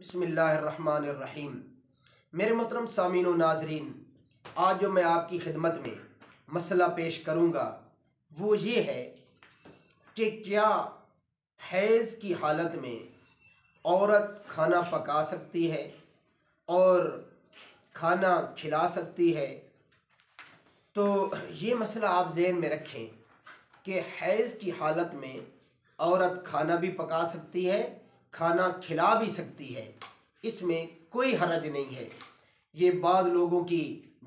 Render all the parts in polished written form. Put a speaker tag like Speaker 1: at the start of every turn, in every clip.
Speaker 1: बिस्मिल्लाहिर्रहमानिर्रहीम। मेरे मोहतरम सामीन व नाज़रीन, आज जो मैं आपकी खिदमत में मसला पेश करूँगा वो ये है कि क्या हैज़ की हालत में औरत खाना पका सकती है और खाना खिला सकती है। तो ये मसला आप ज़हन में रखें कि हैज़ की हालत में औरत खाना भी पका सकती है, खाना खिला भी सकती है, इसमें कोई हरज नहीं है। ये बाद लोगों की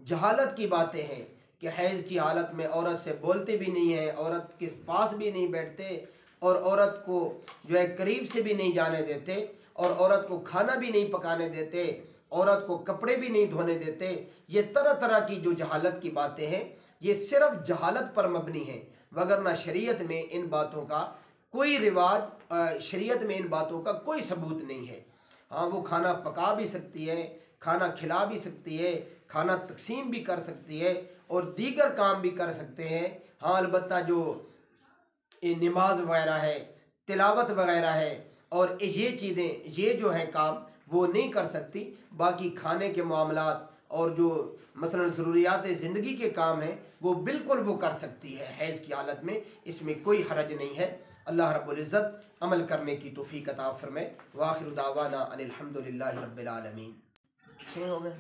Speaker 1: जहालत की बातें हैं कि हैज़ की हालत में औरत से बोलते भी नहीं हैं, औरत के पास भी नहीं बैठते और औरत को जो है करीब से भी नहीं जाने देते और औरत को खाना भी नहीं पकाने देते, औरत को कपड़े भी नहीं धोने देते। ये तरह तरह की जो जहालत की बातें हैं ये सिर्फ जहालत पर मबनी है, वगरना शरीयत में इन बातों का कोई रिवाज, शरीयत में इन बातों का कोई सबूत नहीं है। हाँ, वो खाना पका भी सकती है, खाना खिला भी सकती है, खाना तकसीम भी कर सकती है और दीगर काम भी कर सकते हैं। हाँ, अलबत्ता जो नमाज वगैरह है, तिलावत वगैरह है और ये चीज़ें, ये जो है काम वो नहीं कर सकती। बाकी खाने के मामलात और जो मसलन ज़रूरियात ज़िंदगी के काम हैं वो बिल्कुल वो कर सकती है हैज़ की हालत में, इसमें कोई हरज नहीं है। अल्लाह रब्बुल इज़्ज़त अमल करने की तौफ़ीक़ अता फ़रमाए। व आख़िरु दावाना अनिल हम्दुलिल्लाहि रब्बिल आलमीन। 6 हो गए।